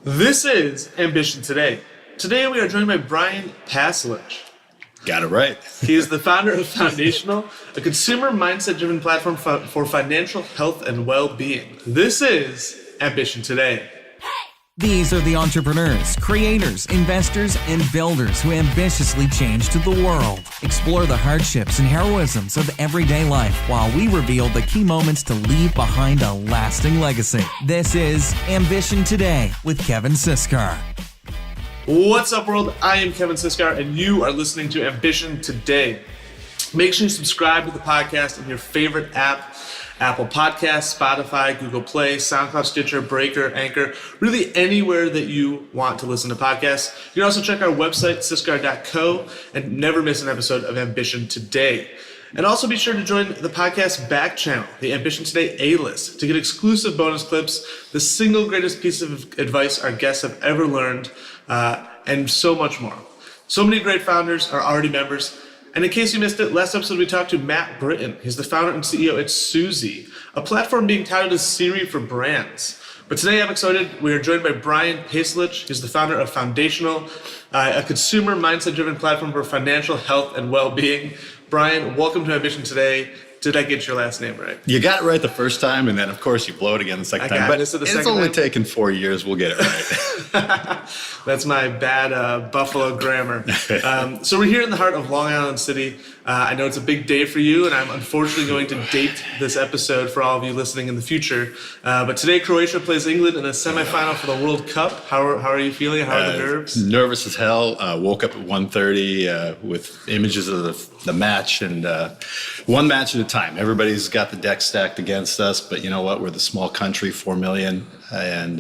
This is Ambition Today. Today we are joined by Brian Pasalich. Got it right. He is the founder of Foundational, a consumer mindset-driven platform for financial health and well-being. This is Ambition Today. These are the entrepreneurs, creators, investors, and builders who ambitiously change to the world. Explore the hardships and heroisms of everyday life while we reveal the key moments to leave behind a lasting legacy. This is Ambition Today with Kevin Siskar. What's up, world? I am Kevin Siskar, and you are listening to Ambition Today. Make sure you subscribe to the podcast in your favorite app. Apple Podcasts, Spotify, Google Play, SoundCloud, Stitcher, Breaker, Anchor, really anywhere that you want to listen to podcasts. You can also check our website, siskar.co, and never miss an episode of Ambition Today. And also be sure to join the podcast back channel, the Ambition Today A-List, to get exclusive bonus clips, the single greatest piece of advice our guests have ever learned, and so much more. So many great founders are already members. And in case you missed it, last episode we talked to Matt Britton. He's the founder and CEO at Suzy, a platform being touted as Siri for brands. But today I'm excited. We are joined by Brian Pasalich. He's the founder of Foundational, a consumer mindset-driven platform for financial health and well-being. Brian, welcome to Ambition Today. Did I get your last name right? You got it right the first time, and then, of course, you blow it again the second time. But it's only taken 4 years. We'll get it right. That's my bad Buffalo grammar. So we're here in the heart of Long Island City. I know it's a big day for you, and I'm unfortunately going to date this episode for all of you listening in the future. But today, Croatia plays England in a semifinal for the World Cup. How are you feeling? How are the nerves? Nervous as hell. Woke up at 1:30 with images of the match, and one match at a time. Everybody's got the deck stacked against us, but you know what? We're the small country, 4 million, and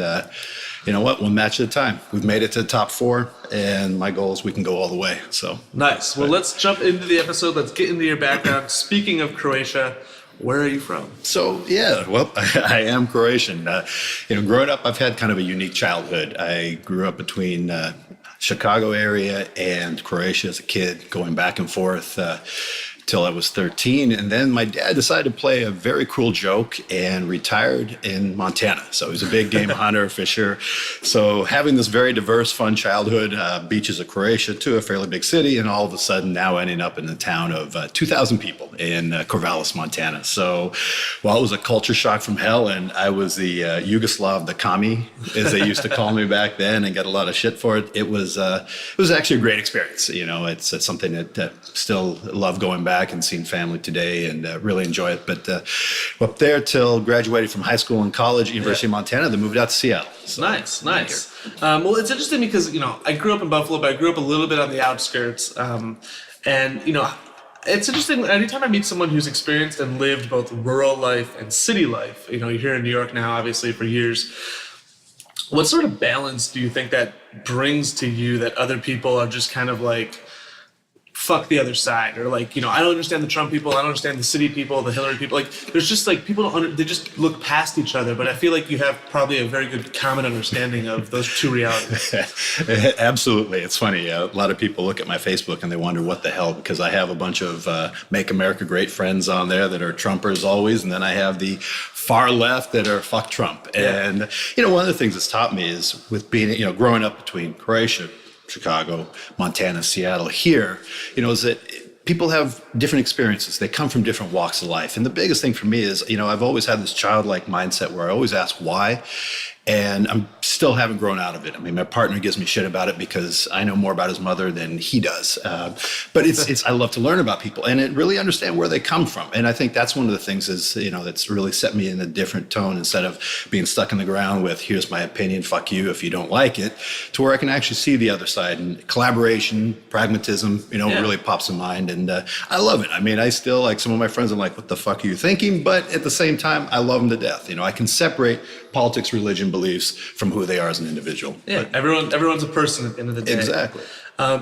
you know what? One match at a time. We've made it to the top 4, and my goal is we can go all the way. So nice. Well, let's jump into the episode. Let's get into your background. Speaking of Croatia, where are you from? So, I am Croatian. Growing up, I've had kind of a unique childhood. I grew up between Chicago area and Croatia as a kid, going back and forth till I was 13. And then my dad decided to play a very cruel joke and retired in Montana. So he was a big game hunter, fisher. So having this very diverse, fun childhood, beaches of Croatia to a fairly big city, and all of a sudden now ending up in the town of 2,000 people in Corvallis, Montana. So while it was a culture shock from hell, and I was the Yugoslav, the commie, as they used to call me back then, and got a lot of shit for it, it was actually a great experience. You know, it's something that still love going back and seeing family today, and really enjoy it. But up there till graduated from high school and college, University of Montana, then moved out to Seattle. So nice. Well, it's interesting because, I grew up in Buffalo, but I grew up a little bit on the outskirts. It's interesting. Anytime I meet someone who's experienced and lived both rural life and city life, you're here in New York now, obviously, for years. What sort of balance do you think that brings to you that other people are just kind of like, fuck the other side, or like, I don't understand the Trump people, I don't understand the city people, the Hillary people. Like, there's just like people they just look past each other. But I feel like you have probably a very good common understanding of those two realities. Absolutely. It's funny. A lot of people look at my Facebook and they wonder what the hell, because I have a bunch of Make America Great friends on there that are Trumpers always, and then I have the far left that are fuck Trump. Yeah. And one of the things that's taught me is with being growing up between Croatia, Chicago, Montana, Seattle, here, is that people have different experiences. They come from different walks of life. And the biggest thing for me is, I've always had this childlike mindset where I always ask why. And I'm still haven't grown out of it. I mean, my partner gives me shit about it because I know more about his mother than he does. But it's I love to learn about people and really understand where they come from. And I think that's one of the things is, that's really set me in a different tone instead of being stuck in the ground with, here's my opinion, fuck you if you don't like it, to where I can actually see the other side. And collaboration, pragmatism, really pops in mind. And I love it. I mean, I still, like some of my friends, I'm like, what the fuck are you thinking? But at the same time, I love them to death. I can separate politics, religion, beliefs from who they are as an individual. Yeah, but everyone's a person at the end of the day. Exactly.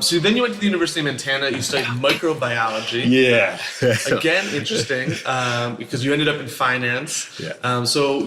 So then you went to the University of Montana. You studied microbiology. Yeah. Again, interesting, because you ended up in finance. Yeah. So,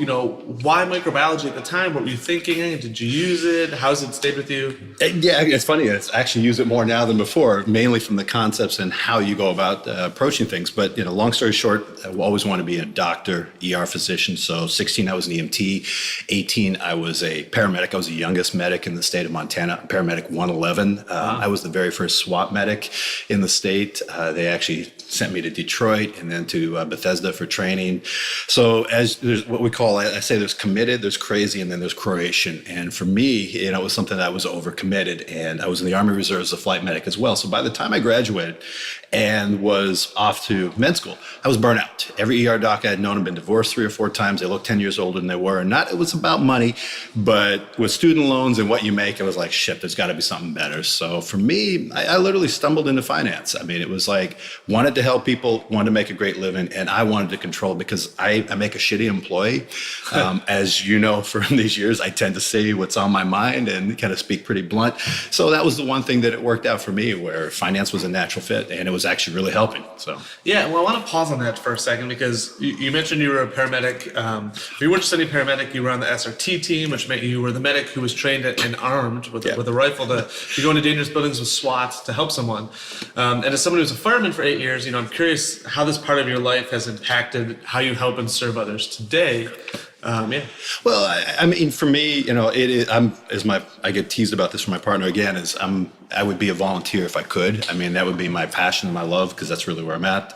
why microbiology at the time? What were you thinking? Did you use it? How's it stayed with you? Yeah, it's funny. It's actually use it more now than before, mainly from the concepts and how you go about approaching things. But, long story short, I always wanted to be a doctor, ER physician. So 16, I was an EMT. 18, I was a paramedic. I was the youngest medic in the state of Montana, paramedic 111. I was the very first SWAT medic in the state. They actually sent me to Detroit and then to Bethesda for training. So as there's what we call, I say there's committed, there's crazy, and then there's Croatian. And for me, it was something that I was overcommitted, and I was in the Army Reserves as a flight medic as well. So by the time I graduated and was off to med school, I was burnt out. Every ER doc I had known had been divorced 3 or 4 times. They looked 10 years older than they were. And it was about money, but with student loans and what you make, I was like, shit, there's got to be something better. So for me, I literally stumbled into finance. I mean, it was like, wanted to help people, wanted to make a great living, and I wanted to control because I make a shitty employee. As you know, from these years, I tend to say what's on my mind and kind of speak pretty blunt. So that was the one thing that it worked out for me, where finance was a natural fit, and it was actually really helping. So yeah, well, I want to pause on that for a second because you mentioned you were a paramedic. You weren't just any paramedic; you were on the SRT team, which meant you were the medic who was trained and armed with a rifle to go into dangerous buildings with SWAT to help someone. And as someone who was a fireman for 8 years, I'm curious how this part of your life has impacted how you help and serve others today. Well, I mean, for me, it is. I get teased about this from my partner again. I would be a volunteer if I could. I mean, that would be my passion and my love, because that's really where I'm at.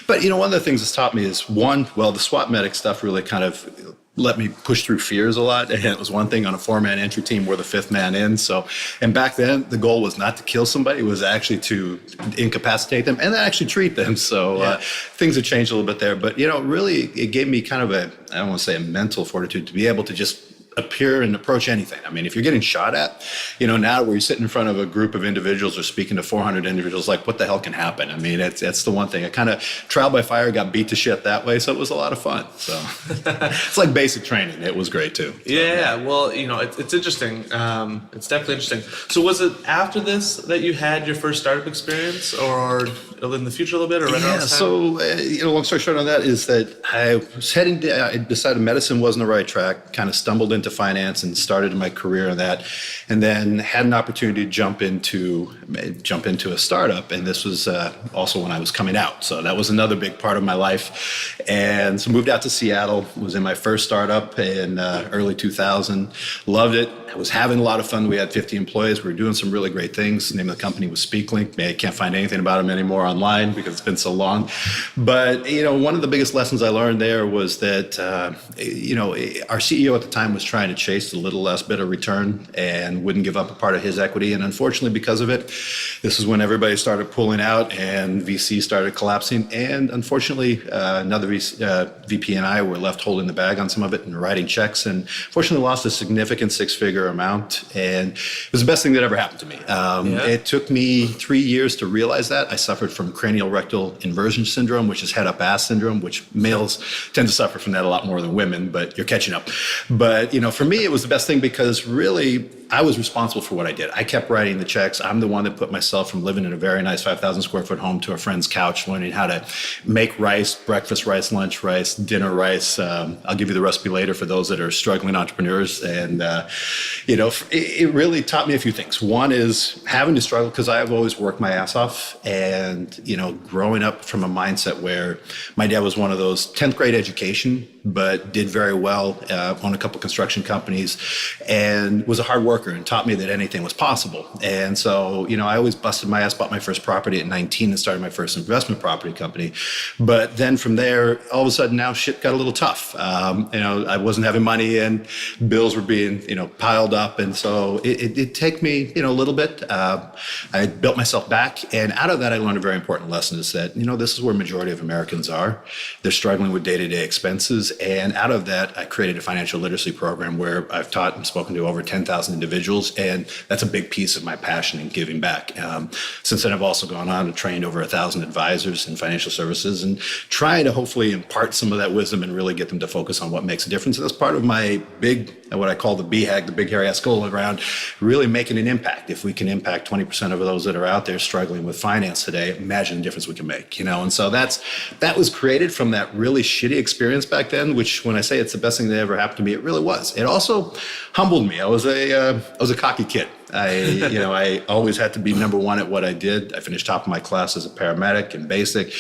But one of the things it's taught me is the SWAT medic stuff really kind of let me push through fears a lot. And it was one thing on a 4-man entry team, we're the 5th man in. So, and back then the goal was not to kill somebody, it was actually to incapacitate them and then actually treat them. So things have changed a little bit there, but really it gave me kind of I don't want to say a mental fortitude to be able to just appear and approach anything. I mean, if you're getting shot at, now where you're sitting in front of a group of individuals or speaking to 400 individuals, like what the hell can happen? I mean, that's the one thing. I kind of trial by fire, got beat to shit that way. So it was a lot of fun. So it's like basic training. It was great too. So, well, it's interesting. It's definitely interesting. So was it after this that you had your first startup experience, or in the future a little bit, or right around this time? So, long story short on that is that I decided medicine wasn't the right track, kind of stumbled into finance and started my career in that, and then had an opportunity to jump into a startup. And this was also when I was coming out. So that was another big part of my life. And so moved out to Seattle, was in my first startup in early 2000, loved it. I was having a lot of fun. We had 50 employees. We were doing some really great things. The name of the company was SpeakLink. I can't find anything about them anymore online because it's been so long. But, one of the biggest lessons I learned there was that, our CEO at the time was trying to chase a little less bit of return and wouldn't give up a part of his equity. And unfortunately, because of it, this is when everybody started pulling out and VC started collapsing. And unfortunately, another VP and I were left holding the bag on some of it and writing checks, and fortunately lost a significant 6-figure amount. And it was the best thing that ever happened to me. It took me 3 years to realize that. I suffered from cranial rectal inversion syndrome, which is head up ass syndrome, which males tend to suffer from that a lot more than women, but you're catching up. But, for me, it was the best thing because really I was responsible for what I did. I kept writing the checks. I'm the one that put myself from living in a very nice 5,000 square foot home to a friend's couch, learning how to make rice, breakfast rice, lunch rice, dinner rice. I'll give you the recipe later for those that are struggling entrepreneurs. And, it really taught me a few things. One is having to struggle because I've always worked my ass off, and, growing up from a mindset where my dad was one of those 10th grade education, but did very well, owned a couple construction companies, and was a hard worker and taught me that anything was possible. And so, I always busted my ass, bought my first property at 19 and started my first investment property company. But then from there, all of a sudden now shit got a little tough. I wasn't having money and bills were being, piled up. And so it did take me, a little bit. I built myself back. And out of that, I learned a very important lesson is that, this is where majority of Americans are. They're struggling with day-to-day expenses. And out of that, I created a financial literacy program where I've taught and spoken to over 10,000 individuals. And that's a big piece of my passion in giving back. Since then, I've also gone on and trained over 1,000 advisors in financial services and trying to hopefully impart some of that wisdom and really get them to focus on what makes a difference. And that's part of my big, what I call the BHAG, the big hairy ass goal around really making an impact. If we can impact 20% of those that are out there struggling with finance today, imagine the difference we can make, And so that was created from that really shitty experience back then, which when I say it's the best thing that ever happened to me, it really was. It also humbled me. I was a cocky kid. I always had to be number one at what I did. I finished top of my class as a paramedic in basic,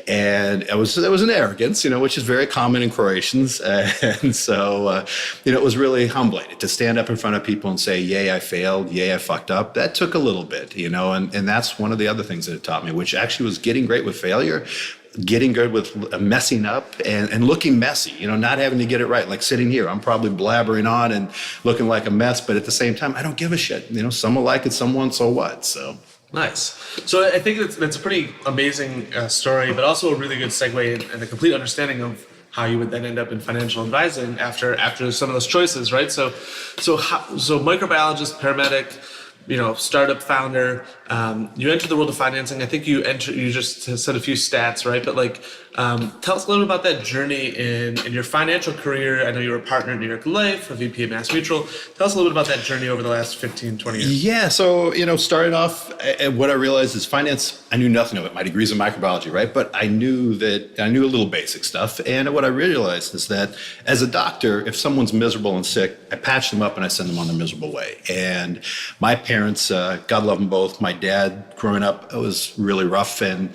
and there was an arrogance, which is very common in Croatians, and so it was really humbling to stand up in front of people and say, "Yay, I failed. Yay, I fucked up." That took a little bit, and that's one of the other things that it taught me, which actually was getting great with failure. Getting good with messing up and looking messy, not having to get it right. Like sitting here, I'm probably blabbering on and looking like a mess, but at the same time, I don't give a shit. Some will like it, some won't, so what? So. Nice. So I think that's a pretty amazing story, but also a really good segue and a complete understanding of how you would then end up in financial advising after some of those choices, right? So microbiologist, paramedic, startup founder, you enter the world of financing. I think you just said a few stats, right? But tell us a little bit about that journey in your financial career. I know you were a partner at New York Life, a VP at Mass Mutual. Tell us a little bit about that journey over the last 15, 20 years. Yeah. So, starting off, what I realized is finance, I knew nothing of it. My degree's in microbiology, right? But I knew a little basic stuff. And what I realized is that as a doctor, if someone's miserable and sick, I patch them up and I send them on their miserable way. And my parents, God love them both. My dad, growing up, it was really rough, and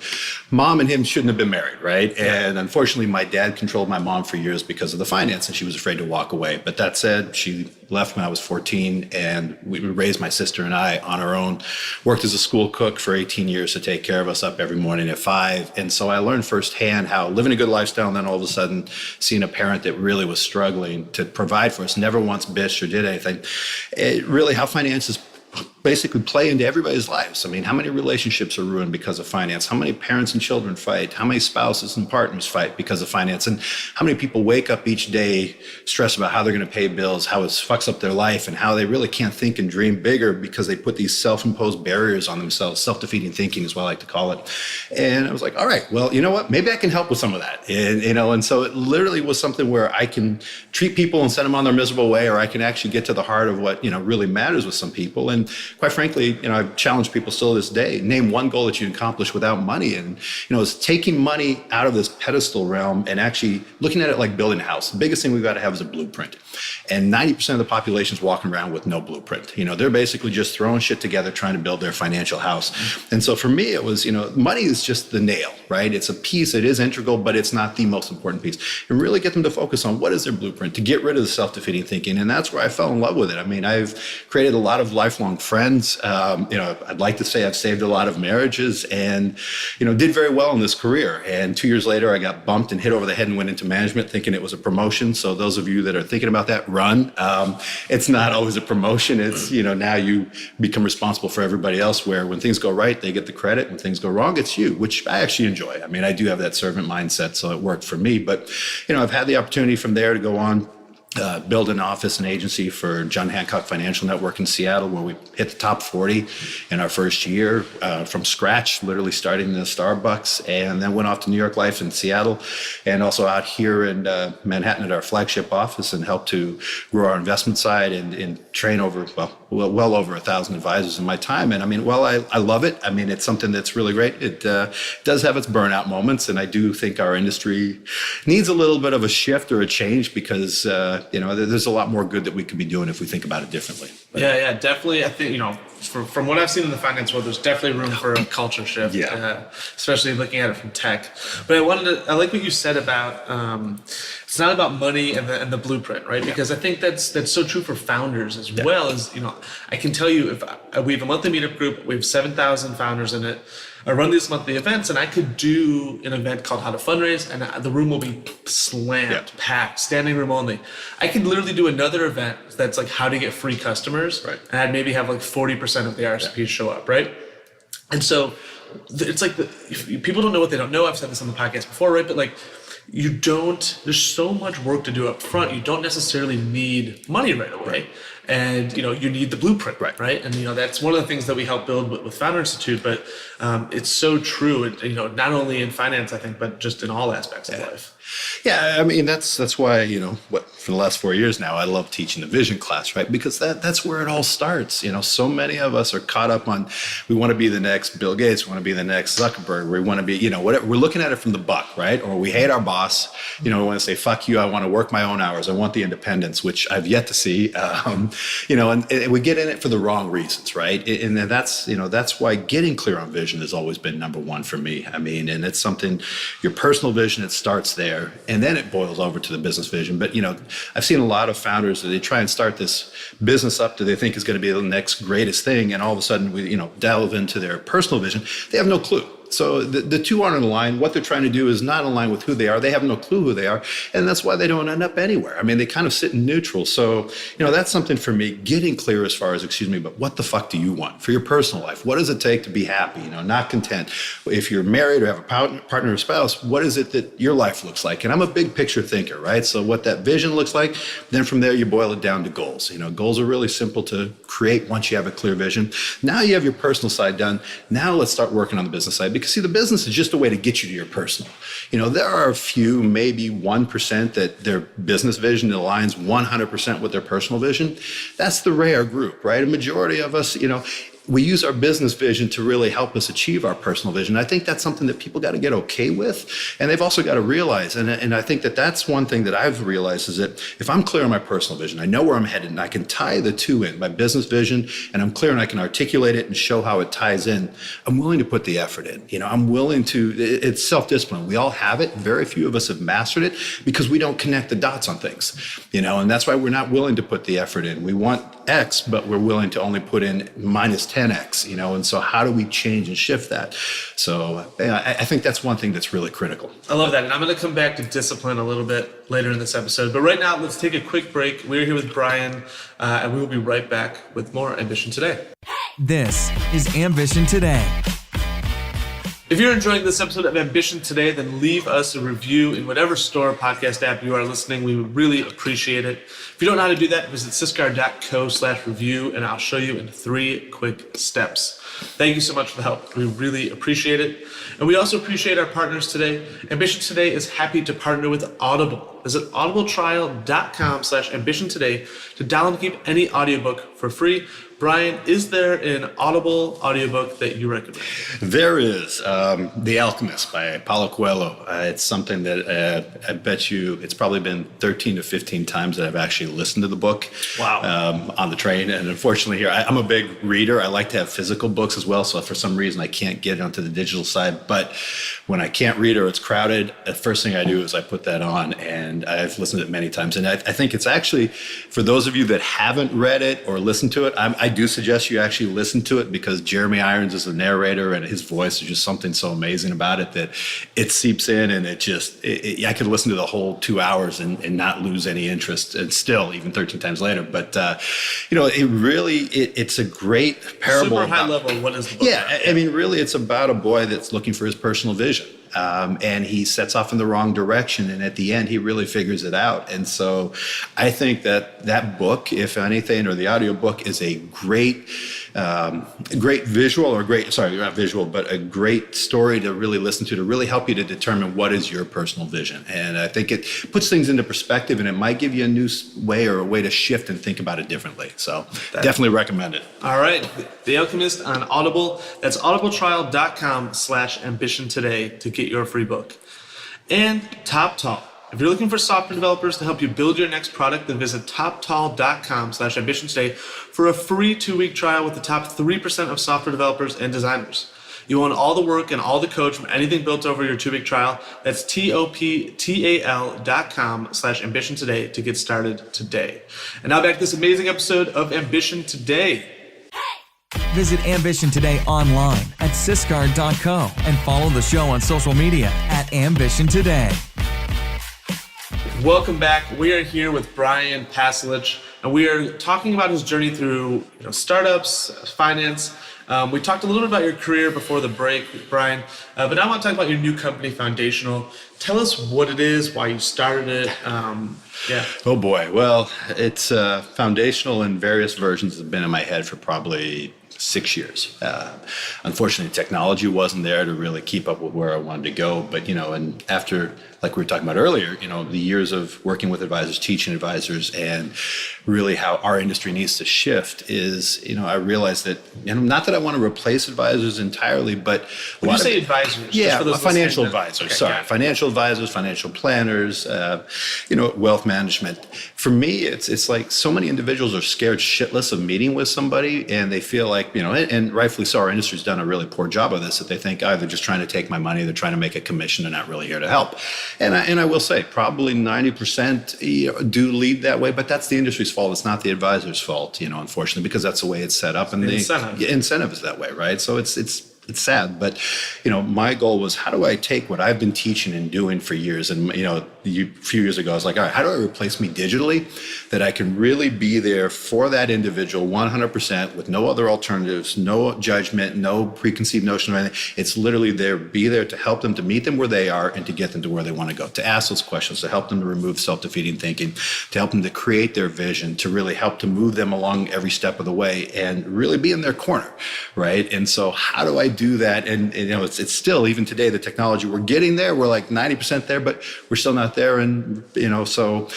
mom and him shouldn't have been married, right? And unfortunately, my dad controlled my mom for years because of the finance, and she was afraid to walk away. But that said, she left when I was 14, and we raised my sister and I on our own. Worked as a school cook for 18 years to take care of us up every morning at 5. And so I learned firsthand how living a good lifestyle, and then all of a sudden seeing a parent that really was struggling to provide for us, never once bitched or did anything. Really how finances basically play into everybody's lives. I mean, how many relationships are ruined because of finance? How many parents and children fight? How many spouses and partners fight because of finance? And how many people wake up each day stressed about how they're going to pay bills, how it fucks up their life, and how they really can't think and dream bigger because they put these self-imposed barriers on themselves. Self-defeating thinking is what I like to call it. And I was like, all right, well, you know what? Maybe I can help with some of that. And so it literally was something where I can treat people and send them on their miserable way, or I can actually get to the heart of what, really matters with some people. And quite frankly, I've challenged people still to this day. Name one goal that you accomplish without money. And, it's taking money out of this pedestal realm and actually looking at it like building a house. The biggest thing we've got to have is a blueprint. And 90% of the population is walking around with no blueprint. They're basically just throwing shit together, trying to build their financial house. And so for me, it was, money is just the nail, right? It's a piece, it is integral, but it's not the most important piece. And really get them to focus on what is their blueprint, to get rid of the self-defeating thinking. And that's where I fell in love with it. I mean, I've created a lot of lifelong friends. I'd like to say I've saved a lot of marriages and, did very well in this career. And 2 years later, I got bumped and hit over the head and went into management thinking it was a promotion. So those of you that are thinking about that, run. It's not always a promotion. It's, now you become responsible for everybody else, where when things go right, they get the credit. When things go wrong, it's you, which I actually enjoy. I mean, I do have that servant mindset, so it worked for me. But, I've had the opportunity from there to go on, build an office and agency for John Hancock Financial Network in Seattle, where we hit the top 40 in our first year from scratch, literally starting in a Starbucks, and then went off to New York Life in Seattle, and also out here in Manhattan at our flagship office, and helped to grow our investment side and train well over 1,000 advisors in my time. And I mean, I love it. I mean, it's something that's really great. It does have its burnout moments, and I do think our industry needs a little bit of a shift or a change because there's a lot more good that we could be doing if we think about it differently. But, yeah, definitely. I think, from what I've seen in the finance world, there's definitely room for a culture shift, especially looking at it from tech. But I like what you said about, it's not about money and the blueprint, right? Because I think that's so true for founders as well as, I can tell you if we have a monthly meetup group, we have 7,000 founders in it. I run these monthly events, and I could do an event called How to Fundraise, and the room will be slammed, packed, standing room only. I could literally do another event that's like how to get free customers, right, and I'd maybe have like 40% of the RSPs show up, right? And so it's like people don't know what they don't know. I've said this on the podcast before, right? But there's so much work to do up front. You don't necessarily need money right away. Right. And, you need the blueprint, right? And, that's one of the things that we help build with Founder Institute, but it's so true, not only in finance, I think, but just in all aspects of life. Yeah, I mean, that's why, for the last 4 years now, I love teaching the vision class, right? Because that's where it all starts. So many of us are caught up on, we want to be the next Bill Gates, we want to be the next Zuckerberg, we want to be, whatever. We're looking at it from the buck, right? Or we hate our boss, we want to say, fuck you, I want to work my own hours, I want the independence, which I've yet to see. and we get in it for the wrong reasons, right? And that's why getting clear on vision has always been number one for me. I mean, and it's something, your personal vision, it starts there, and then it boils over to the business vision. But, I've seen a lot of founders that they try and start this business up that they think is going to be the next greatest thing, and all of a sudden we, delve into their personal vision. They have no clue. So the two aren't in line. What they're trying to do is not in line with who they are. They have no clue who they are. And that's why they don't end up anywhere. I mean, they kind of sit in neutral. So, that's something for me, getting clear as far as, but what the fuck do you want for your personal life? What does it take to be happy, not content? If you're married or have a partner or spouse, what is it that your life looks like? And I'm a big picture thinker, right? So what that vision looks like, then from there you boil it down to goals. Goals are really simple to create once you have a clear vision. Now you have your personal side done. Now let's start working on the business side. Because see, the business is just a way to get you to your personal. There are a few, maybe 1% that their business vision aligns 100% with their personal vision. That's the rare group, right? A majority of us, we use our business vision to really help us achieve our personal vision. I think that's something that people got to get okay with. And they've also got to realize, and I think that that's one thing that I've realized is that if I'm clear on my personal vision, I know where I'm headed, and I can tie the two in, my business vision, and I'm clear and I can articulate it and show how it ties in, I'm willing to put the effort in. I'm willing to, it's self-discipline. We all have it. Very few of us have mastered it because we don't connect the dots on things, and that's why we're not willing to put the effort in. We want X, but we're willing to only put in minus 10X, and so how do we change and shift that? So I think that's one thing that's really critical. I love that. And I'm going to come back to discipline a little bit later in this episode. But right now, let's take a quick break. We're here with Brian, and we will be right back with more Ambition Today. This is Ambition Today. If you're enjoying this episode of Ambition Today, then leave us a review in whatever store podcast app you are listening. We would really appreciate it. If you don't know how to do that, visit syscar.co/review, and I'll show you in 3 quick steps. Thank you so much for the help. We really appreciate it. And we also appreciate our partners today. Ambition Today is happy to partner with Audible. Visit audibletrial.com/ambition today to download and keep any audiobook for free. Brian, is there an Audible audiobook that you recommend? There is. The Alchemist by Paulo Coelho. It's something that I bet you it's probably been 13 to 15 times that I've actually listened to the book. Wow. On the train. And unfortunately here, I'm a big reader. I like to have physical books as well. So for some reason, I can't get onto the digital side. But when I can't read or it's crowded, the first thing I do is I put that on. And I've listened to it many times. And I think it's actually, for those of you that haven't read it or listened to it, I do suggest you actually listen to it because Jeremy Irons is the narrator and his voice is just something so amazing about it that it seeps in, and I could listen to the whole 2 hours and not lose any interest, and still even 13 times later. But it's a great parable. Super high level. What is the book? Yeah, I mean, really, it's about a boy that's looking for his personal vision. And he sets off in the wrong direction, and at the end he really figures it out. And so I think that book, if anything, or the audiobook, is a great visual, or not visual, but a great story to really listen to really help you to determine what is your personal vision. And I think it puts things into perspective, and it might give you a new way or a way to shift and think about it differently. So definitely recommend it. All right. The Alchemist on Audible. That's audibletrial.com/ambition today to get your free book. And TopTall. If you're looking for software developers to help you build your next product, then visit toptall.com/ambition today for a free 2-week trial with the top 3% of software developers and designers. You own all the work and all the code from anything built over your 2-week trial. That's toptal.com/ambition today to get started today. And now back to this amazing episode of Ambition Today. Visit Ambition Today online at syscar.co and follow the show on social media at Ambition Today. Welcome back. We are here with Brian Pasalich, and we are talking about his journey through startups, finance. We talked a little bit about your career before the break, Brian, but now I want to talk about your new company, Foundational. Tell us what it is, why you started it. Oh boy. Well, it's Foundational in various versions have been in my head for probably 6 years. Unfortunately, technology wasn't there to really keep up with where I wanted to go. But, and after, like we were talking about earlier, the years of working with advisors, teaching advisors, and really how our industry needs to shift is, I realized that, not that I want to replace advisors entirely, but when you say advisors, financial advisors, financial advisors, financial planners, wealth management. For me, it's like so many individuals are scared shitless of meeting with somebody, and they feel like, and rightfully so, our industry's done a really poor job of this, that they think, they're just trying to take my money, they're trying to make a commission, they're not really here to help. And I will say, probably 90% do lead that way, but that's the industry's fault. It's not the advisor's fault, unfortunately, because that's the way it's set up, and the incentive is that way, right? So it's sad, but my goal was, how do I take what I've been teaching and doing for years? And a few years ago, I was like, all right, how do I replace me digitally, that I can really be there for that individual 100% with no other alternatives, no judgment, no preconceived notion or anything. It's literally be there to help them, to meet them where they are, and to get them to where they want to go, to ask those questions, to help them to remove self-defeating thinking, to help them to create their vision, to really help to move them along every step of the way, and really be in their corner, right? And so how do I do that? And it's still, even today, the technology, we're getting there. We're like 90% there, but we're still not there. And so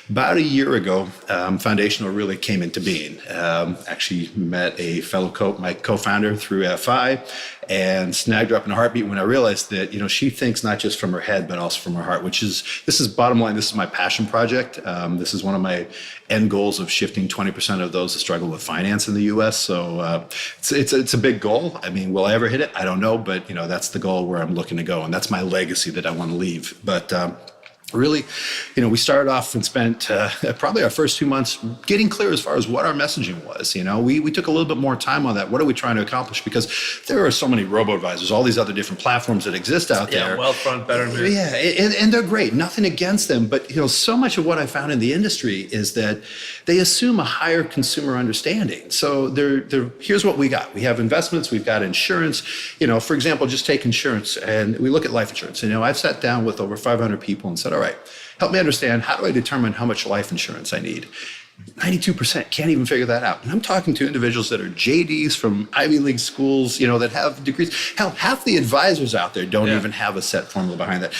about a year ago, Foundational really came into being. Actually met a fellow my co-founder through FI, and snagged her up in a heartbeat when I realized that she thinks not just from her head but also from her heart, this is bottom line. This is my passion project. This is one of my end goals of shifting 20% of those that struggle with finance in the U.S. So it's a big goal. I mean, will I ever hit it? I don't know, but that's the goal where I'm looking to go, and that's my legacy that I want to leave. But really, we started off and spent probably our first 2 months getting clear as far as what our messaging was. We took a little bit more time on that. What are we trying to accomplish? Because there are so many robo-advisors, all these other different platforms that exist out there. Yeah, Wealthfront, Betterment. Yeah, and they're great. Nothing against them. But, so much of what I found in the industry is that they assume a higher consumer understanding. So here's what we got. We have investments. We've got insurance. For example, just take insurance. And we look at life insurance. I've sat down with over 500 people and said, all right, help me understand, how do I determine how much life insurance I need? 92% can't even figure that out. And I'm talking to individuals that are JDs from Ivy League schools, that have degrees. Hell, half the advisors out there don't even have a set formula behind that.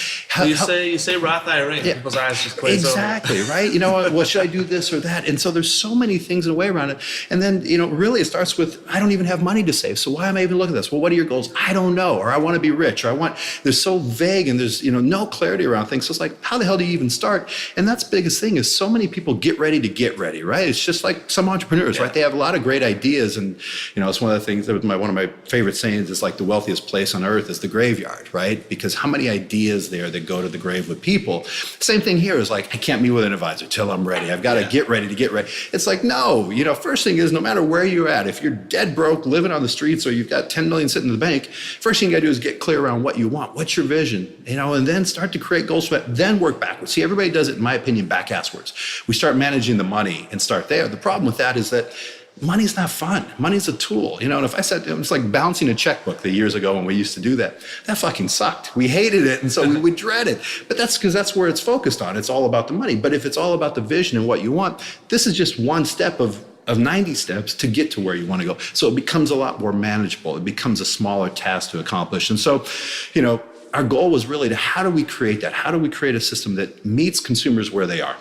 You say Roth IRA, and people's eyes just glaze exactly, over. Right? Well, should I do this or that? And so there's so many things in a way around it. And then, really it starts with, I don't even have money to save. So why am I even looking at this? Well, what are your goals? I don't know. Or I want to be rich. Or they're so vague, and there's, no clarity around things. So it's like, how the hell do you even start? And that's the biggest thing, is so many people get ready to get ready. Right? It's just like some entrepreneurs, right? They have a lot of great ideas, and it's one of the things that one of my favorite sayings is, like, the wealthiest place on earth is the graveyard, right? Because how many ideas there that go to the grave with people. Same thing here is like, I can't meet with an advisor till I'm ready. I've got to get ready to get ready. It's like, no, first thing is, no matter where you're at, if you're dead broke, living on the streets, or you've got 10 million sitting in the bank, first thing you got to do is get clear around what you want. What's your vision? And then start to create goals for that, then work backwards. See, everybody does it, in my opinion, back-asswards. We start managing the money and start there. The problem with that is that money's not fun. Money's a tool. And if I said, it's like bouncing a checkbook the years ago when we used to do that fucking sucked. We hated it. And so we would dread it. But that's because that's where it's focused on. It's all about the money. But if it's all about the vision and what you want, this is just one step of 90 steps to get to where you want to go. So it becomes a lot more manageable. It becomes a smaller task to accomplish. And so, our goal was really how do we create that? How do we create a system that meets consumers where they are?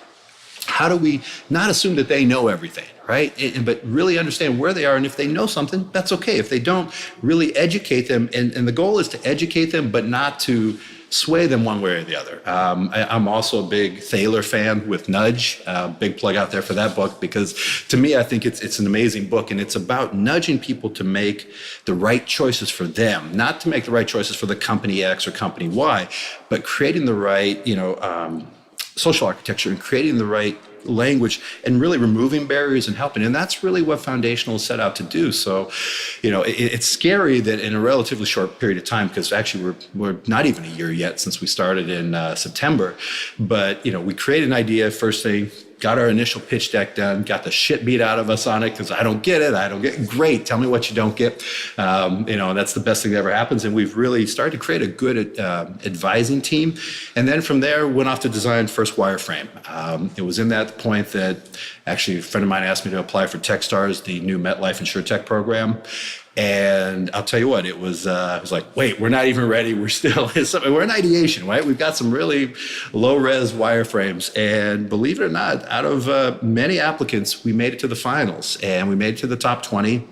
How do we not assume that they know everything, right? But really understand where they are. And if they know something, that's okay. If they don't, really educate them. And the goal is to educate them, but not to sway them one way or the other. I'm also a big Thaler fan with Nudge. Big plug out there for that book, because to me, I think it's an amazing book, and it's about nudging people to make the right choices for them, not to make the right choices for the company X or company Y, but creating the right, social architecture and creating the right language and really removing barriers and helping. And that's really what Foundational is set out to do. So, it's scary that in a relatively short period of time, because actually we're not even a year yet since we started in September, but, we created an idea, first thing, got our initial pitch deck done, got the shit beat out of us on it because I don't get it. Great. Tell me what you don't get. That's the best thing that ever happens. And we've really started to create a good advising team. And then from there, went off to design first wireframe. It was in that point that actually a friend of mine asked me to apply for Techstars, the new MetLife InsurTech program. And I'll tell you what, it was like, wait, we're not even ready. We're in ideation, right? We've got some really low res wireframes. And believe it or not, out of many applicants, we made it to the finals and we made it to the top 20.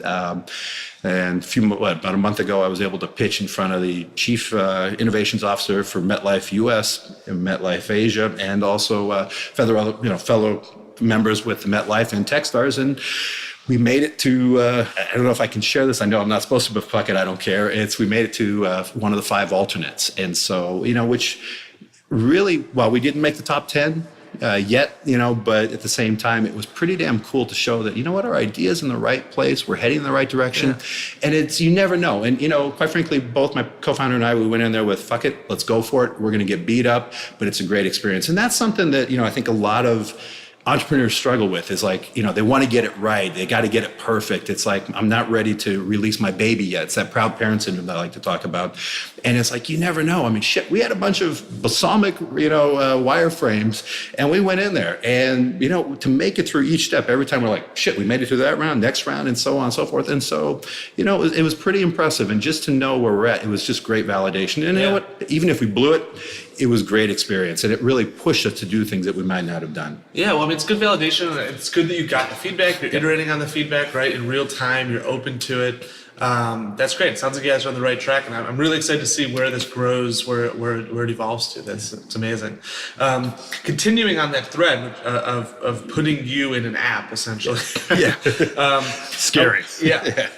And about a month ago, I was able to pitch in front of the Chief Innovations Officer for MetLife US and MetLife Asia, and also fellow members with MetLife and Techstars. And we made it to, I don't know if I can share this. I know I'm not supposed to, but fuck it, I don't care. We made it to one of the 5 alternates. And so, which really, while we didn't make the top 10, yet, but at the same time, it was pretty damn cool to show that, our idea's in the right place, we're heading in the right direction, and you never know. And, quite frankly, both my co-founder and I, we went in there with, fuck it, let's go for it. We're going to get beat up, but it's a great experience. And that's something that, I think a lot of entrepreneurs struggle with is like, they want to get it right. They got to get it perfect. It's like, I'm not ready to release my baby yet. It's that proud parent syndrome that I like to talk about. And it's like, you never know. I mean, shit, we had a bunch of balsamic, wireframes, and we went in there and, to make it through each step, every time we're like, shit, we made it through that round, next round, and so on and so forth. And so, it was pretty impressive. And just to know where we're at, it was just great validation. And you know what, even if we blew it, it was great experience, and it really pushed us to do things that we might not have done. Yeah, well, I mean, it's good validation. It's good that you got the feedback. You're iterating on the feedback, right, in real time. You're open to it. That's great. It sounds like you guys are on the right track, and I'm really excited to see where this grows, where it evolves to. It's amazing. Continuing on that thread of putting you in an app, essentially. Yeah. Scary. Yeah.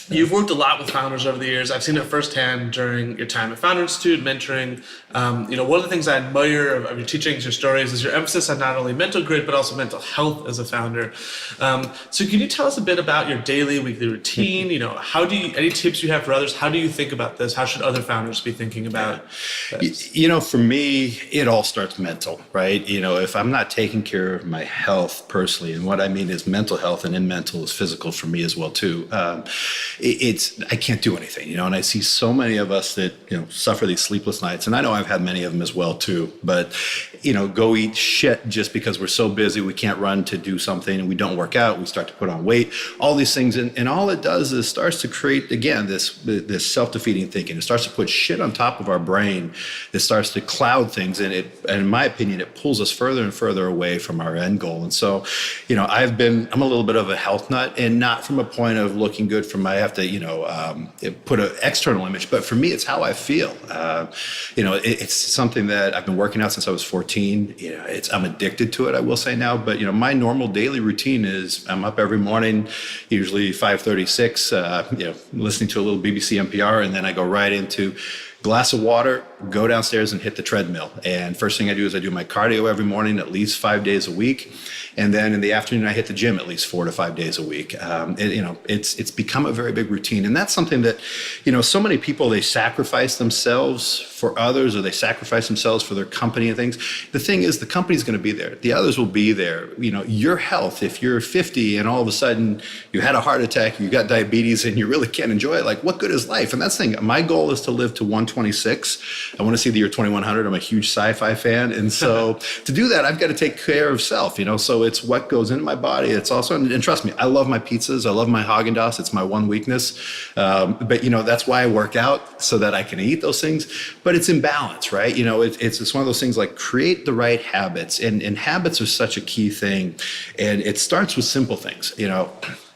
You've worked a lot with founders over the years. I've seen it firsthand during your time at Founder Institute, mentoring. One of the things I admire of your teachings, your stories, is your emphasis on not only mental grit, but also mental health as a founder. So can you tell us a bit about your daily, weekly routine? Any tips you have for others? How do you think about this? How should other founders be thinking about this? For me, it all starts mental, right? If I'm not taking care of my health personally, and what I mean is mental health, and in mental is physical for me as well, too. I can't do anything, and I see so many of us that, suffer these sleepless nights, and I know I've had many of them as well too, but, go eat shit just because we're so busy, we can't run to do something, and we don't work out, we start to put on weight, all these things, and all it does is starts to create, again, this self-defeating thinking. It starts to put shit on top of our brain. It starts to cloud things, and in my opinion, it pulls us further and further away from our end goal. And so, I'm a little bit of a health nut, and not from a point of looking good from I have to, put an external image, but for me, it's how I feel. It's something that I've been working out since I was 14. I'm addicted to it, I will say now, but, my normal daily routine is I'm up every morning, usually 5:36, listening to a little BBC NPR, and then I go right into glass of water, go downstairs and hit the treadmill. And first thing I do is I do my cardio every morning, at least 5 days a week. And then in the afternoon, I hit the gym at least 4 to 5 days a week. It's become a very big routine. And that's something that, so many people, they sacrifice themselves for others, or they sacrifice themselves for their company and things. The thing is, the company's going to be there. The others will be there. Your health, if you're 50 and all of a sudden you had a heart attack, you got diabetes, and you really can't enjoy it, like, what good is life? And that's the thing. My goal is to live to 126. I want to see the year 2100. I'm a huge sci-fi fan. And so to do that, I've got to take care of self, so it's what goes into my body. It's also, and trust me, I love my pizzas. I love my Haagen-Dazs. It's my one weakness. But that's why I work out, so that I can eat those things. But it's in balance, right? It's one of those things like create the right habits, and habits are such a key thing. And it starts with simple things,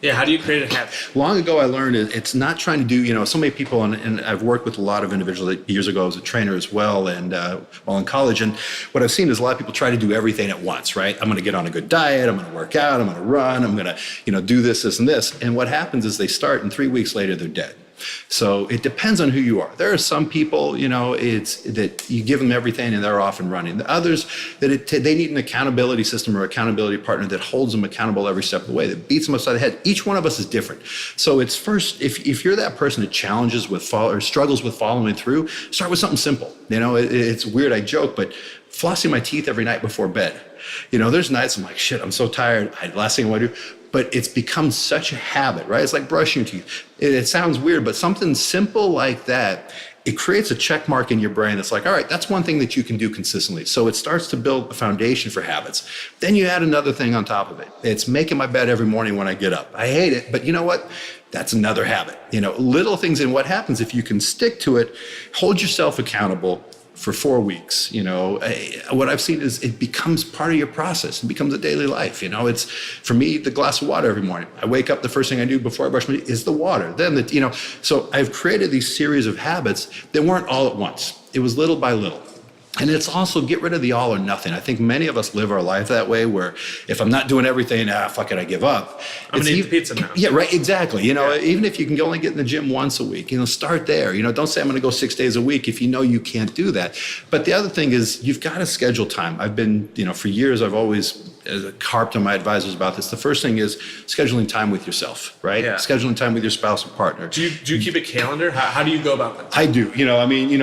Yeah, how do you create a habit? Long ago, I learned it's not trying to do, so many people, and I've worked with a lot of individuals years ago as a trainer as well, and while in college. And what I've seen is a lot of people try to do everything at once, right? I'm going to get on a good diet. I'm going to work out. I'm going to run. I'm going to, do this, and this. And what happens is they start, and 3 weeks later, they're dead. So it depends on who you are. There are some people, it's that you give them everything and they're off and running. The others, that they need an accountability system or accountability partner that holds them accountable every step of the way, that beats them upside the head. Each one of us is different. So it's first, if you're that person that challenges with or struggles with following through, start with something simple. It's weird, I joke, but flossing my teeth every night before bed. There's nights I'm like, shit, I'm so tired. Last thing I want to do. But it's become such a habit, right? It's like brushing your teeth. It sounds weird, but something simple like that, it creates a check mark in your brain that's like, all right, that's one thing that you can do consistently. So it starts to build a foundation for habits. Then you add another thing on top of it. It's making my bed every morning when I get up. I hate it, but you know what? That's another habit. Little things. And what happens if you can stick to it, hold yourself accountable for 4 weeks. What I've seen is it becomes part of your process. It becomes a daily life. It's, for me, the glass of water every morning. I wake up, the first thing I do before I brush my teeth is the water. Then, so I've created these series of habits that weren't all at once. It was little by little. And it's also get rid of the all or nothing. I think many of us live our life that way, where if I'm not doing everything, fuck it, I give up. I'm gonna eat the pizza now. Yeah, right, exactly. Even if you can only get in the gym once a week, start there. Don't say I'm gonna go 6 days a week if you can't do that. But the other thing is you've got to schedule time. I've been, for years, I've always harped on my advisors about this. The first thing is scheduling time with yourself, right? Yeah. Scheduling time with your spouse or partner. Do you keep a calendar? How do you go about that? I do.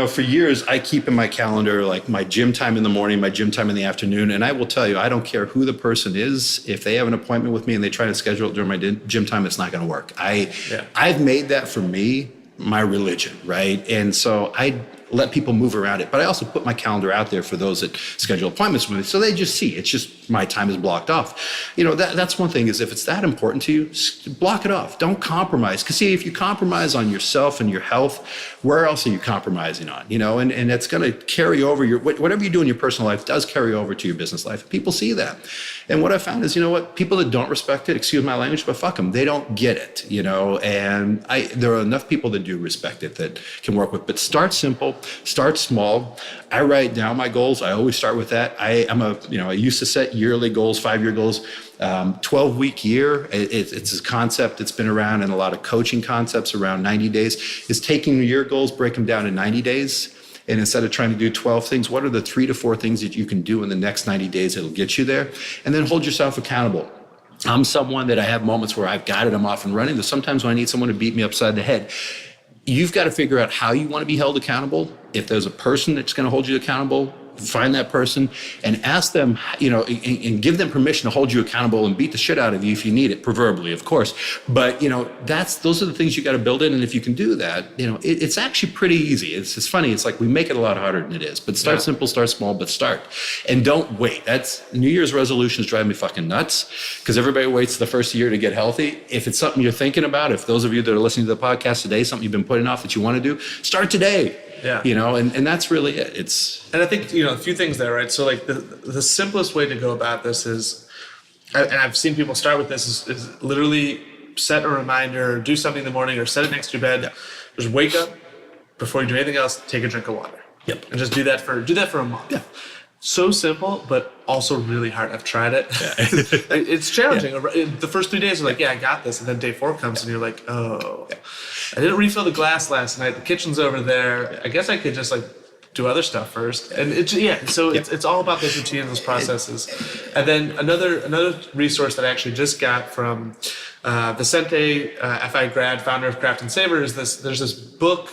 For years, I keep in my calendar like my gym time in the morning, my gym time in the afternoon. And I will tell you, I don't care who the person is. If they have an appointment with me and they try to schedule it during my gym time, it's not going to work. I've made that for me my religion, right? And so I let people move around it. But I also put my calendar out there for those that schedule appointments with me, so they just see it's just my time is blocked off. That's one thing, is if it's that important to you, block it off. Don't compromise. Because see, if you compromise on yourself and your health, where else are you compromising on? And it's going to carry over whatever you do in your personal life does carry over to your business life. People see that. And what I found is, people that don't respect it, excuse my language, but fuck them. They don't get it, and there are enough people that do respect it that can work with. But start simple, start small. I write down my goals. I always start with that. I used to set yearly goals, 5-year goals. 12-week year, it's a concept that's been around in a lot of coaching concepts around 90 days, is taking your goals, break them down in 90 days. And instead of trying to do 12 things, what are the 3 to 4 things that you can do in the next 90 days that'll get you there? And then hold yourself accountable. I'm someone that I have moments where I've got it, I'm off and running. There's sometimes when I need someone to beat me upside the head. You've got to figure out how you want to be held accountable. If there's a person that's going to hold you accountable, find that person and ask them, and give them permission to hold you accountable and beat the shit out of you if you need it, proverbially, of course. But, those are the things you got to build in. And if you can do that, it's actually pretty easy. It's funny. It's like we make it a lot harder than it is. But start simple, start small, but start. And don't wait. That's New Year's resolutions drive me fucking nuts, because everybody waits the first year to get healthy. If it's something you're thinking about, if those of you that are listening to the podcast today, something you've been putting off that you want to do, start today. Yeah. And that's really it. And I think, a few things there, right? So like the simplest way to go about this is, and I've seen people start with this, is literally set a reminder, do something in the morning, or set it next to your bed. Yeah. Just wake up before you do anything else, take a drink of water. Yep. And just do that for a month. Yeah. So simple, but also really hard. I've tried it. Yeah. It's challenging. Yeah. The first 3 days are like, I got this. And then day 4 comes and you're like, oh, I didn't refill the glass last night. The kitchen's over there. I guess I could just do other stuff first. And it's all about those routines, those processes. And then another resource that I actually just got from Vicente, FI grad, founder of Craft and Savor, is there's this book.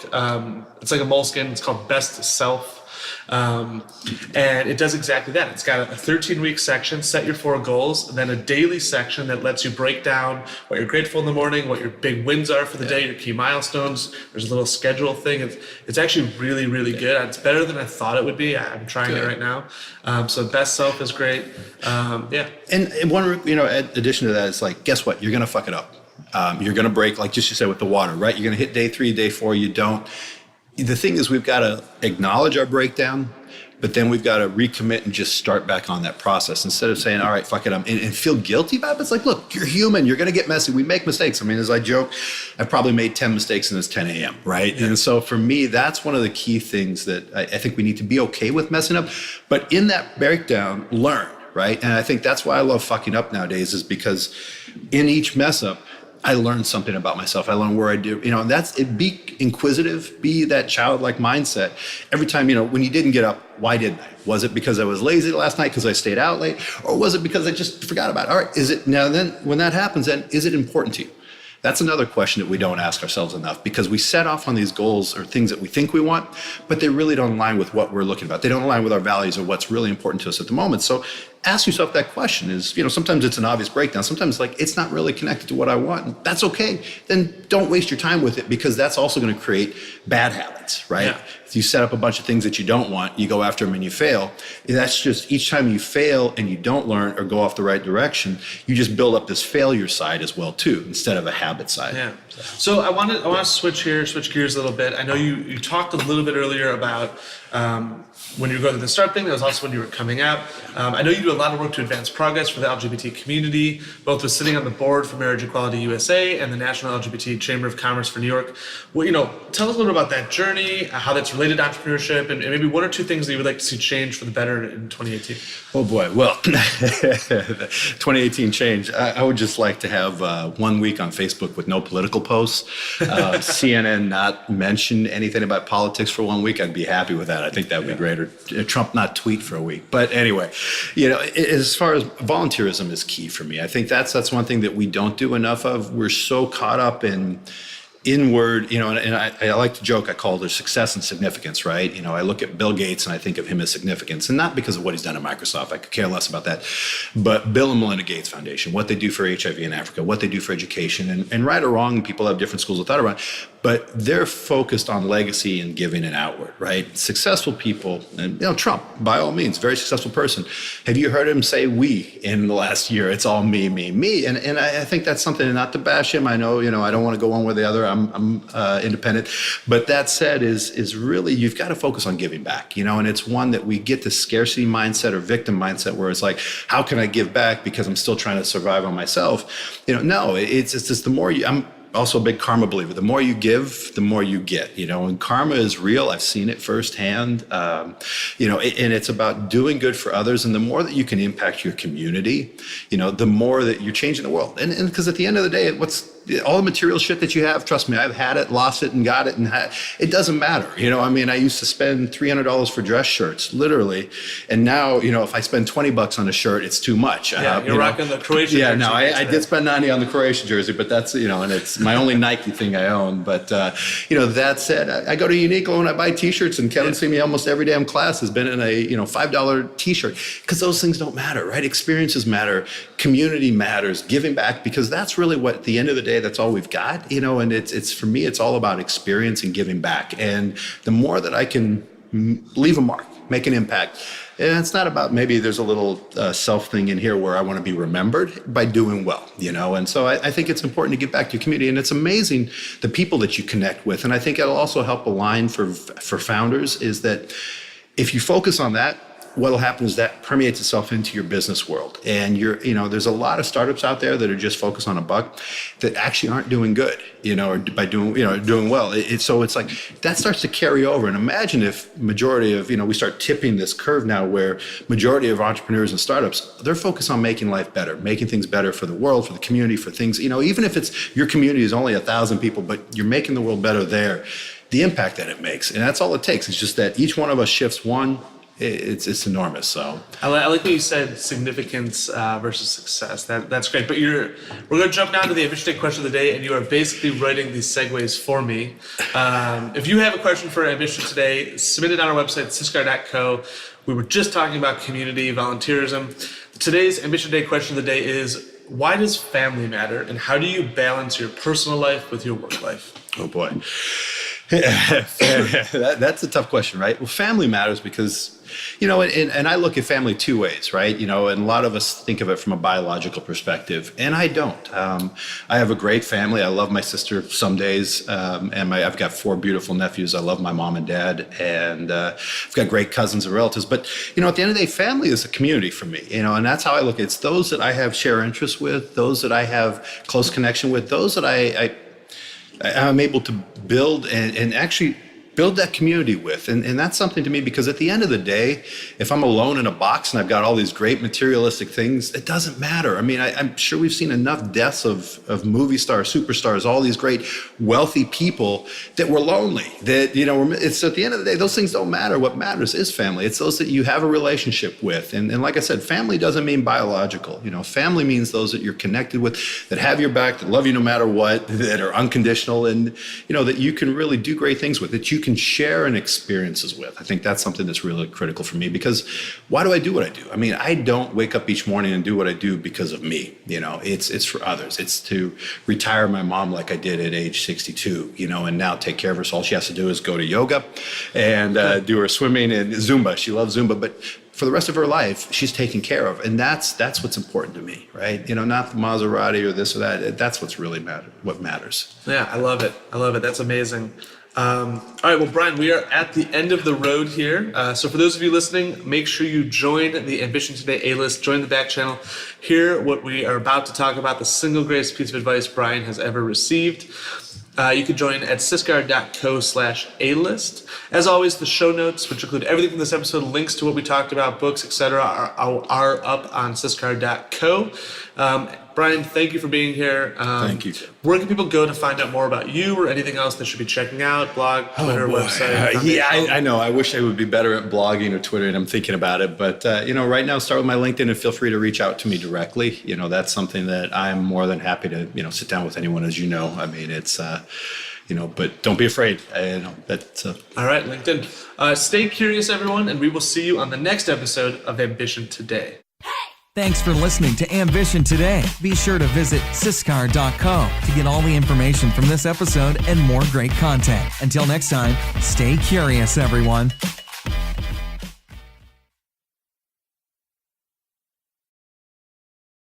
It's like a moleskin. It's called Best Self. And it does exactly that. It's got a 13-week section, set your 4 goals, and then a daily section that lets you break down what you're grateful in the morning, what your big wins are for the day, your key milestones. There's a little schedule thing. It's actually really, really good. It's better than I thought it would be. I'm trying it right now. So Best Self is great. And one, addition to that is like, guess what? You're going to fuck it up. You're going to break, like just you said with the water, right? You're going to hit day 3, day 4, you don't. The thing is, we've got to acknowledge our breakdown, but then we've got to recommit and just start back on that process instead of saying, all right, fuck it, and feel guilty about it. It's like, look, you're human. You're going to get messy. We make mistakes. I mean, as I joke, I've probably made 10 mistakes and it's 10 a.m., right? Yeah. And so for me, that's one of the key things that I think we need to be okay with messing up. But in that breakdown, learn, right? And I think that's why I love fucking up nowadays, is because in each mess up, I learned something about myself. I learned where I do, and that's it. Be inquisitive, be that childlike mindset. Every time, when you didn't get up, why didn't I? Was it because I was lazy last night because I stayed out late? Or was it because I just forgot about it? All right, is it now then, when that happens, then is it important to you? That's another question that we don't ask ourselves enough, because we set off on these goals or things that we think we want, but they really don't align with what we're looking about. They don't align with our values or what's really important to us at the moment. So ask yourself that question is, sometimes it's an obvious breakdown. Sometimes like it's not really connected to what I want. That's okay. Then don't waste your time with it, because that's also going to create bad habits, right? Yeah. If you set up a bunch of things that you don't want, you go after them and you fail. That's just each time you fail and you don't learn or go off the right direction, you just build up this failure side as well too, instead of a habit side. Yeah. So I want to switch gears a little bit. I know you talked a little bit earlier about when you were going through the start thing. That was also when you were coming out. I know you do a lot of work to advance progress for the LGBT community, both with sitting on the board for Marriage Equality USA and the National LGBT Chamber of Commerce for New York. Well, tell us a little bit about that journey, how that's related to entrepreneurship, and maybe one or two things that you would like to see change for the better in 2018. Oh boy, well, 2018 change. I would just like to have 1 week on Facebook with no political posts. CNN not mention anything about politics for 1 week. I'd be happy with that. I think that would be great. Or Trump not tweet for a week. But anyway, as far as volunteerism is key for me. I think that's one thing that we don't do enough of. We're so caught up in inward, and I like to joke, I call it success and significance, right? I look at Bill Gates and I think of him as significance, and not because of what he's done at Microsoft. I could care less about that. But Bill and Melinda Gates Foundation, what they do for HIV in Africa, what they do for education, and right or wrong, people have different schools of thought around, but they're focused on legacy and giving and outward, right? Successful people, and Trump, by all means, very successful person. Have you heard him say we in the last year? It's all me, me, me. And I think that's something, not to bash him. I know, I don't want to go one way or the other. I'm independent. But that said, is really, you've got to focus on giving back, and it's one that we get the scarcity mindset or victim mindset where it's like, how can I give back because I'm still trying to survive on myself? No, it's just the more I'm also a big karma believer. The more you give, the more you get, and karma is real. I've seen it firsthand, and it's about doing good for others. And the more that you can impact your community, the more that you're changing the world. And because at the end of the day, all the material shit that you have, trust me, I've had it, lost it, and got it, and it doesn't matter. I used to spend $300 for dress shirts, literally, and now, if I spend $20 on a shirt, it's too much. Yeah, you're rocking the Croatia jersey. Yeah, no, I did spend $90 on the Croatia jersey, but that's, and it's my only Nike thing I own. But, that said, I go to Uniqlo and I buy T-shirts, and Kevin see me almost every damn class has been in a, $5 T-shirt, because those things don't matter, right? Experiences matter, community matters, giving back, because that's really what, at the end of the day, that's all we've got, and it's for me, it's all about experience and giving back. And the more that I can leave a mark, make an impact, and it's not about, maybe there's a little self thing in here where I want to be remembered by doing well, and so I think it's important to give back to your community. And it's amazing the people that you connect with. And I think it'll also help align for founders, is that if you focus on that, what'll happen is that permeates itself into your business world. And there's a lot of startups out there that are just focused on a buck that actually aren't doing good, or by doing well. So it's like that starts to carry over. And imagine if majority of, we start tipping this curve now where majority of entrepreneurs and startups, they're focused on making life better, making things better for the world, for the community, for things, even if it's your community is only 1,000 people, but you're making the world better there, the impact that it makes. And that's all it takes. It's just that each one of us shifts one. It's enormous. So I like what you said, significance versus success. That's great. But we're going to jump now to the Ambition Day question of the day, and you are basically writing these segues for me. If you have a question for Ambition today, submit it on our website, siskar.co. We were just talking about community volunteerism. Today's Ambition Day question of the day is, why does family matter, and how do you balance your personal life with your work life? Oh boy. That's a tough question, right? Well, family matters because, and I look at family two ways, right? And a lot of us think of it from a biological perspective, and I don't. I have a great family. I love my sister some days, and I've got 4 beautiful nephews. I love my mom and dad, and I've got great cousins and relatives. But, at the end of the day, family is a community for me, and that's how I look at it. It's those that I have share interests with, those that I have close connection with, those that I'm able to build and actually build that community with. And that's something to me, because at the end of the day, if I'm alone in a box and I've got all these great materialistic things, it doesn't matter. I mean, I'm sure we've seen enough deaths of movie stars, superstars, all these great wealthy people that were lonely, that, it's at the end of the day, those things don't matter. What matters is family. It's those that you have a relationship with. And like I said, family doesn't mean biological. Family means those that you're connected with, that have your back, that love you no matter what, that are unconditional, and, that you can really do great things with, that you can share and experiences with. I think that's something that's really critical for me, because why do I do what I do? I mean, I don't wake up each morning and do what I do because of me. It's for others. It's to retire my mom like I did at age 62, and now take care of her. So all she has to do is go to yoga and do her swimming and Zumba. She loves Zumba, but for the rest of her life, she's taken care of. And that's what's important to me, right? Not the Maserati or this or that. That's what's really what matters. Yeah, I love it. That's amazing. All right, well, Brian, we are at the end of the road here. So for those of you listening, make sure you join the Ambition Today A-list, join the back channel, hear what we are about to talk about, the single greatest piece of advice Brian has ever received. You can join at syscar.co/A-list. As always, the show notes, which include everything from this episode, links to what we talked about, books, etc., are up on syscar.co. Brian, thank you for being here. Thank you. Where can people go to find out more about you or anything else they should be checking out? Blog, Twitter, website? I know. I wish I would be better at blogging or Twitter, and I'm thinking about it. But, right now, start with my LinkedIn and feel free to reach out to me directly. That's something that I'm more than happy to, sit down with anyone, as you know. I mean, it's, but don't be afraid. All right, LinkedIn. Stay curious, everyone, and we will see you on the next episode of Ambition Today. Thanks for listening to Ambition Today. Be sure to visit syscar.co to get all the information from this episode and more great content. Until next time, stay curious, everyone.